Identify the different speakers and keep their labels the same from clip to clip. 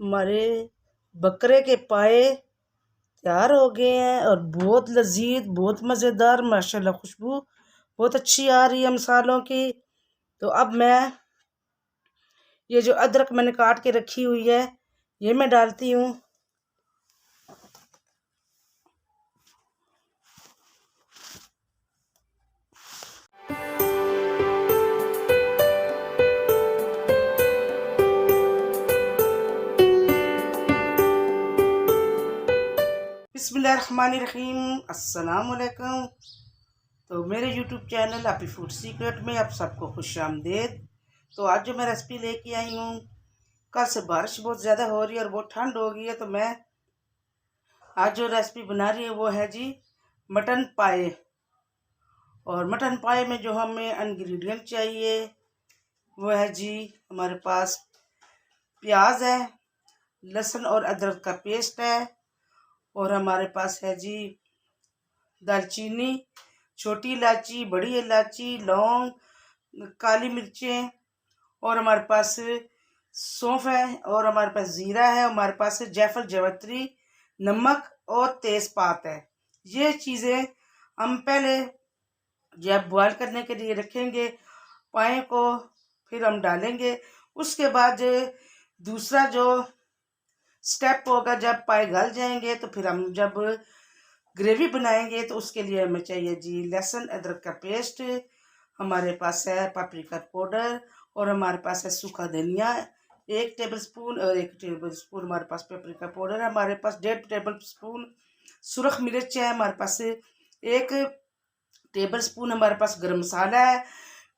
Speaker 1: हमारे बकरे के पाए तैयार हो गए हैं और बहुत लजीज, बहुत मज़ेदार, माशाल्लाह खुशबू बहुत अच्छी आ रही है मसालों की। तो अब मैं ये जो अदरक मैंने काट के रखी हुई है ये मैं डालती हूँ। बिस्मिल्लाहिर्रहमानिर्रहीम, अस्सलाम वालेकुम। तो मेरे YouTube channel happy food secret में आप सबको खुश आमदेद। तो आज जो मैं रेसिपी लेके आई हूँ, कल से बारिश बहुत ज़्यादा हो रही है और बहुत ठंड हो गई है, तो मैं आज जो रेसिपी बना रही है वो है जी मटन पाए। और मटन पाए में जो हमें इंग्रेडिएंट चाहिए वो है जी हमारे पास प्याज है, लहसुन और अदरक का पेस्ट है, और हमारे पास है जी दालचीनी, छोटी इलायची, बड़ी इलायची, लौंग, काली मिर्चें, और हमारे पास सौंफ है, और हमारे पास ज़ीरा है, हमारे पास जायफल, जावित्री, नमक और तेज़पात है। ये चीज़ें हम पहले जब बॉयल करने के लिए रखेंगे पाए को, फिर हम डालेंगे। उसके बाद दूसरा जो स्टेप होगा, जब पाए गल जाएंगे तो फिर हम जब ग्रेवी बनाएंगे तो उसके लिए हमें चाहिए जी लहसुन अदरक का पेस्ट, हमारे पास है पापरिका पाउडर, और हमारे पास है सूखा धनिया 1 टेबलस्पून, और 1 टेबलस्पून हमारे पास पापरिका पाउडर है, हमारे पास 1.5 टेबलस्पून सुरख मिर्च है, हमारे पास 1 टेबलस्पून हमारे पास गरम मसाला है,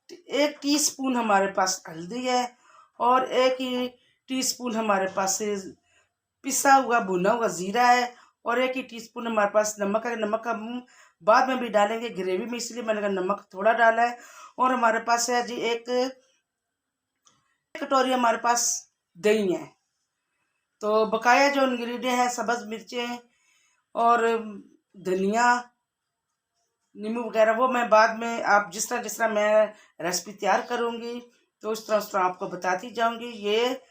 Speaker 1: 1 टीस्पून हमारे पास हल्दी है, और 1 टीस्पून हमारे पास पिसा हुआ भुना हुआ ज़ीरा है, और 1 ही टीस्पून हमारे पास नमक है। नमक हम बाद में भी डालेंगे ग्रेवी में, इसलिए मैंने नमक थोड़ा डाला है। और हमारे पास है जी एक कटोरी हमारे पास दही है। तो बकाया जो इंग्रेडिएंट है सब्ज़ मिर्चें और धनिया, नींबू वगैरह, वो मैं बाद में आप जिस तरह मैं रेसिपी तैयार करूँगी तो उस तरह आपको बताती जाऊँगी। ये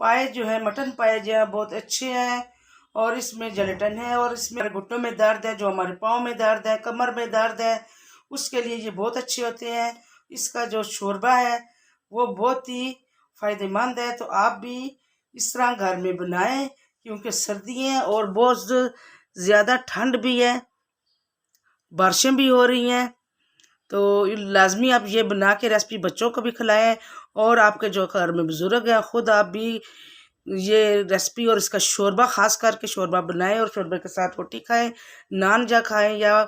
Speaker 1: पाए जो है मटन पाए जो है बहुत अच्छे हैं, और इसमें जलेटन है, और इसमें घुटनों में दर्द है, जो हमारे पाँव में दर्द है, कमर में दर्द है, उसके लिए ये बहुत अच्छे होते हैं। इसका जो शोरबा है वो बहुत ही फ़ायदेमंद है। तो आप भी इस तरह घर में बनाएं, क्योंकि सर्दी है और बहुत ज़्यादा ठंड भी है, बारिशें भी हो रही हैं। तो लाजमी आप ये बना के रेसिपी बच्चों को भी खिलाएं, और आपके जो घर में बुज़ुर्ग हैं ख़ुद आप भी ये रेसिपी और इसका शोरबा, ख़ास करके शोरबा बनाएं और शोरबे के साथ रोटी खाएं, नान जा खाएं या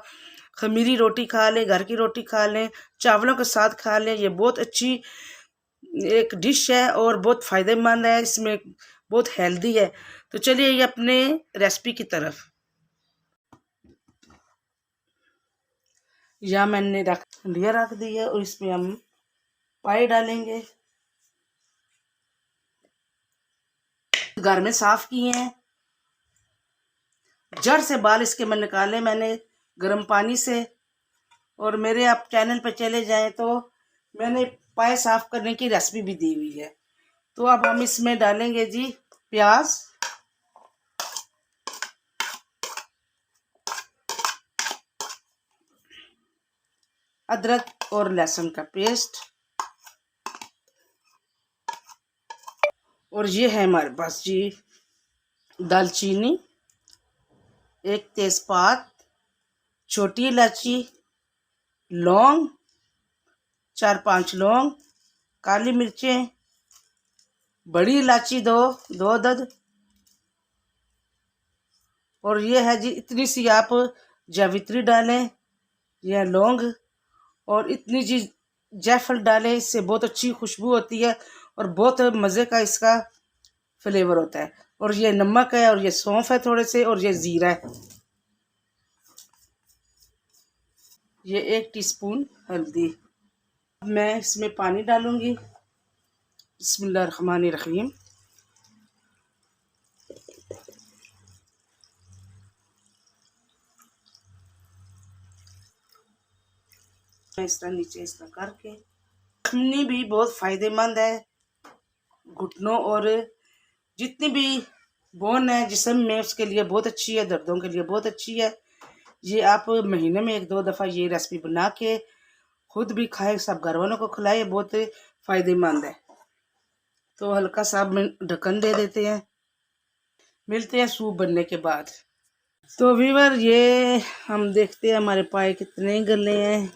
Speaker 1: खमीरी रोटी खा लें, घर की रोटी खा लें, चावलों के साथ खा लें। ये बहुत अच्छी एक डिश है और बहुत फ़ायदेमंद है, इसमें बहुत हेल्दी है। तो चलिए ये अपने रेसिपी की तरफ। या मैंने रख दी है, और इसमें हम पाए डालेंगे। घर में साफ किए हैं, जड़ से बाल इसके मैं निकाले मैंने गर्म पानी से। और मेरे आप चैनल पर चले जाएं तो मैंने पाए साफ करने की रेसिपी भी दी हुई है। तो अब हम इसमें डालेंगे जी प्याज, अदरक और लहसुन का पेस्ट, और ये है हमारे पास जी दालचीनी, 1 तेज़पात, छोटी इलायची, लौंग, 4-5 लौंग, काली मिर्चें, बड़ी इलायची दो अदद, और ये है जी इतनी सी आप जावित्री डालें या लौंग, और इतनी जी जायफल डालें, इससे बहुत अच्छी खुशबू होती है और बहुत मज़े का इसका फ्लेवर होता है। और ये नमक है, और ये सौंफ है थोड़े से, और ये ज़ीरा है। ये 1 टीस्पून हल्दी। अब मैं इसमें पानी डालूँगी। बिस्मिल्लाहिर्रहमानिर्रहीम। इस तरह नीचे इस तरह करके भी बहुत फ़ायदेमंद है घुटनों और जितनी भी बोन है जिस्म में उसके लिए बहुत अच्छी है, दर्दों के लिए बहुत अच्छी है। ये आप महीने में 1-2 दफ़ा ये रेसिपी बना के खुद भी खाएं, सब घर वालों को खिलाए, बहुत फ़ायदेमंद है। तो हल्का सा ढक्कन दे देते हैं, मिलते हैं सूप बनने के बाद। तो व्यूअर ये हम देखते हैं हमारे पाए कितने गले हैं।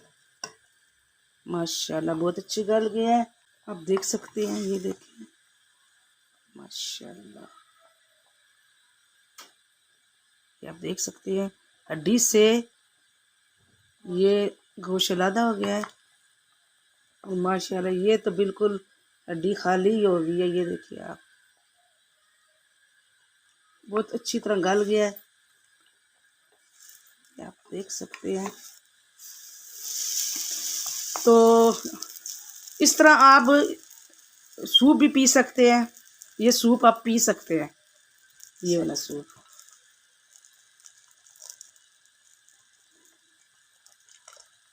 Speaker 1: माशाल्लाह बहुत अच्छे गल गए हैं, आप देख सकते हैं। ये देखिए माशाल्लाह, ये आप देख सकते हैं हड्डी से ये गोश्त अलग हो गया है। और माशाल्लाह ये तो बिल्कुल हड्डी खाली ही हो गई है। ये देखिए आप, बहुत अच्छी तरह गल गया है, आप देख सकते हैं। तो इस तरह आप सूप भी पी सकते हैं, ये सूप आप पी सकते हैं, ये वाला सूप।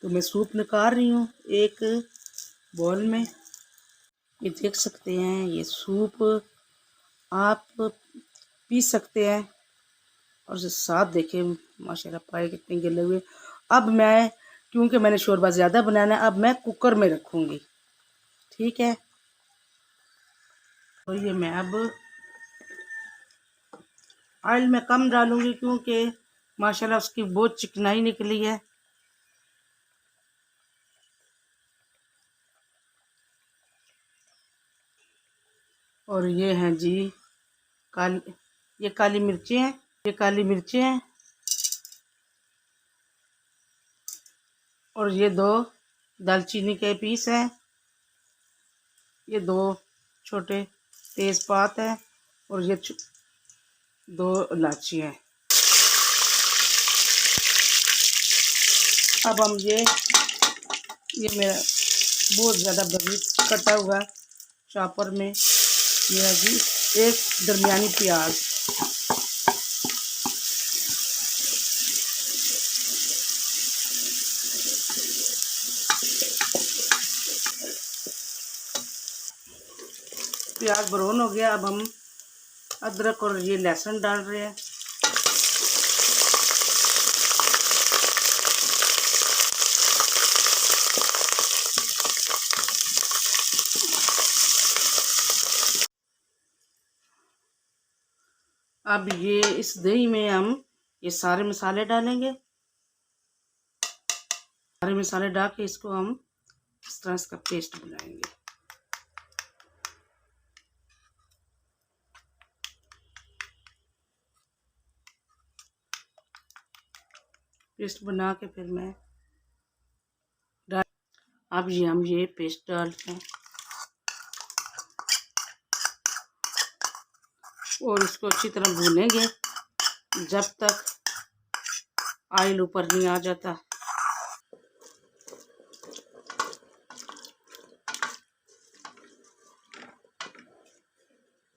Speaker 1: तो मैं सूप निकाल रही हूँ एक बॉल में, ये देख सकते हैं। ये सूप आप पी सकते हैं। और साथ देखें माशाल्लाह पाए कितने गिले हुए। अब मैं, क्योंकि मैंने शोरबा ज़्यादा बनाना है, अब मैं कुकर में रखूँगी, ठीक है। और ये मैं अब ऑयल में कम डालूँगी क्योंकि माशाल्लाह उसकी बहुत चिकनाई निकली है। और ये हैं जी काली, ये काली मिर्चें हैं, ये काली मिर्चें हैं। और ये 2 दालचीनी के पीस हैं, ये 2 छोटे तेज़पात हैं, और ये 2 इलायची हैं। अब हम ये मेरा बहुत ज़्यादा बारीक कटा हुआ चॉपर में ये है जी एक दरमियानी प्याज, प्याज ब्राउन हो गया। अब हम अदरक और ये लहसुन डाल रहे हैं। अब ये इस दही में हम ये सारे मसाले डालेंगे, सारे मसाले डाल के इसको हम इस तरह इसका पेस्ट बनाएंगे। पेस्ट बना के फिर मैं डाल, अब ये हम ये पेस्ट डालते हैं और इसको अच्छी तरह भूनेंगे जब तक ऑयल ऊपर नहीं आ जाता।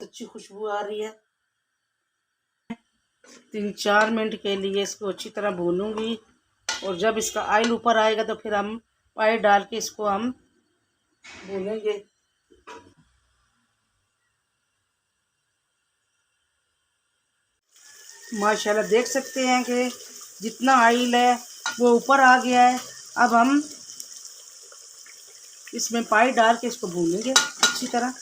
Speaker 1: अच्छी खुशबू आ रही है। 3-4 मिनट के लिए इसको अच्छी तरह भूनूंगी, और जब इसका ऑयल ऊपर आएगा तो फिर हम पाए डाल के इसको हम भूनेंगे। माशाल्लाह देख सकते हैं कि जितना ऑयल है वो ऊपर आ गया है। अब हम इसमें पाई डाल के इसको भूनेंगे अच्छी तरह।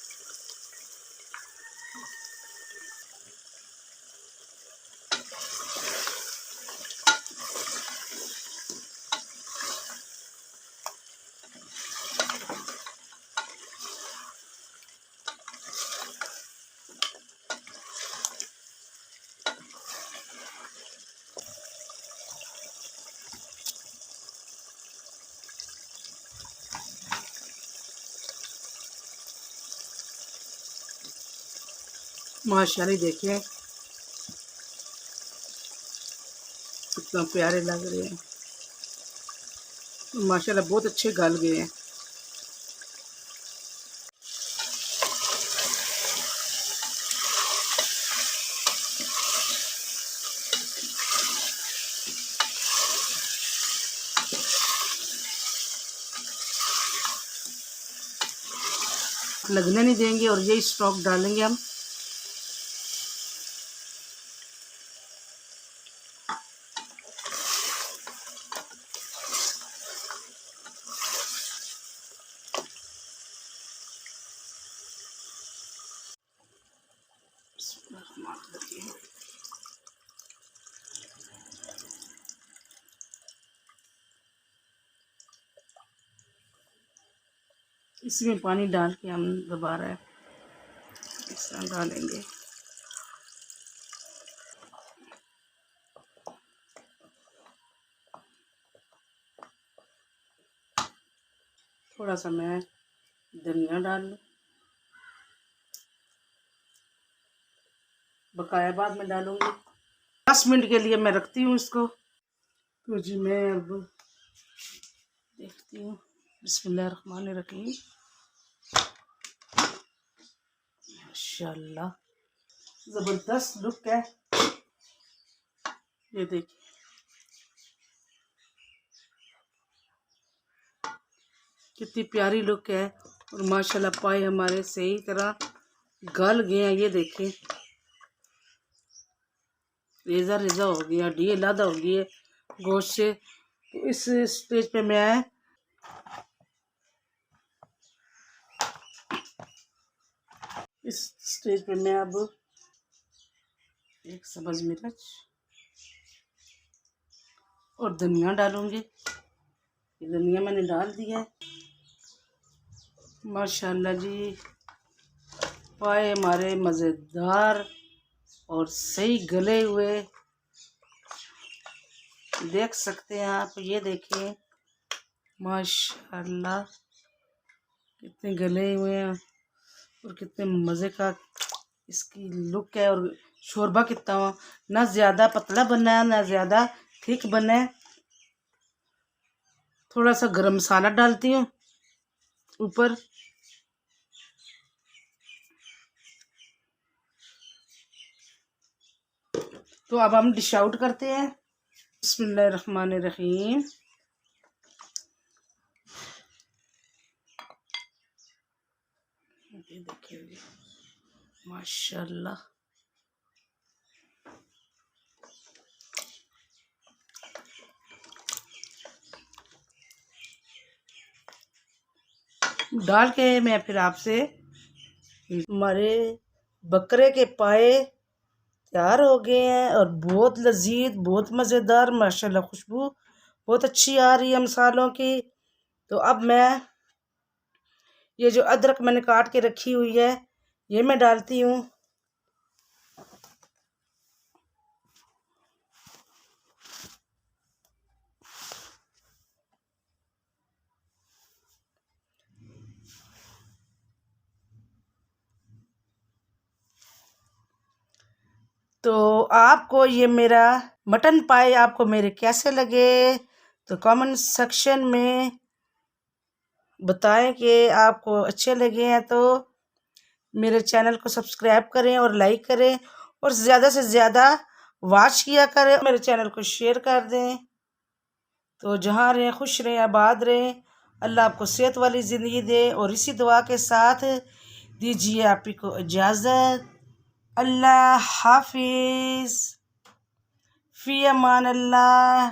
Speaker 1: माशाल्लाह देखिए कितना प्यारे लग रहे हैं, माशाल्लाह बहुत अच्छे गल गए हैं। लगने नहीं देंगे और यही स्टॉक डालेंगे हम। इसमें पानी डाल के हम दोबारा इस तरह डालेंगे। थोड़ा सा मैं धनिया डाल लूँ, बकाया बाद में डालूंगी। 10 मिनट के लिए मैं रखती हूँ इसको। तो जी मैं अब देखती हूँ। बिस्मिल्लाहिर्रहमानिर्रहीम। माशाल्लाह ज़बरदस्त लुक है। ये देखिए, कितनी प्यारी लुक है। और माशाल्लाह पाए हमारे सही तरह गल गए हैं। ये देखिए, रेज़ा रेज़ा हो गया, हड्डी अलग हो गई है गोश्त से। तो इस स्टेज पे मैं अब एक सब्ज़ मिर्च और धनिया डालूंगी। ये धनिया मैंने डाल दिया है। माशाल्लाह जी, पाए हमारे मज़ेदार और सही गले हुए देख सकते हैं आप। ये देखिए माशाल्लाह कितने गले हुए हैं और कितने मज़े का इसकी लुक है। और शोरबा कितना हुआ, ना ज़्यादा पतला बनना है ना ज़्यादा थिक बनना है। थोड़ा सा गरम मसाला डालती हूँ ऊपर। तो अब हम डिश आउट करते हैं। बिस्मिल्लाहिर्रहमानिर्रहीम। ये देखिए माशाल्लाह, डाल के मैं फिर आपसे हमारे बकरे के पाए तैयार हो गए हैं और बहुत लजीज, बहुत मज़ेदार। माशाल्लाह खुशबू बहुत अच्छी आ रही है मसालों की। तो अब मैं ये जो अदरक मैंने काट के रखी हुई है ये मैं डालती हूँ। तो आपको ये मेरा मटन पाए आपको मेरे कैसे लगे, तो कमेंट सेक्शन में बताएं कि आपको अच्छे लगे हैं। तो मेरे चैनल को सब्सक्राइब करें और लाइक करें और ज़्यादा से ज़्यादा वॉच किया करें। मेरे चैनल को शेयर कर दें। तो जहाँ रहें खुश रहें, आबाद रहें। अल्लाह आपको सेहत वाली ज़िंदगी दे। और इसी दुआ के साथ दीजिए आप ही को इजाज़त। अल्लाह हाफिज़, फ़ी अमान अल्लाह।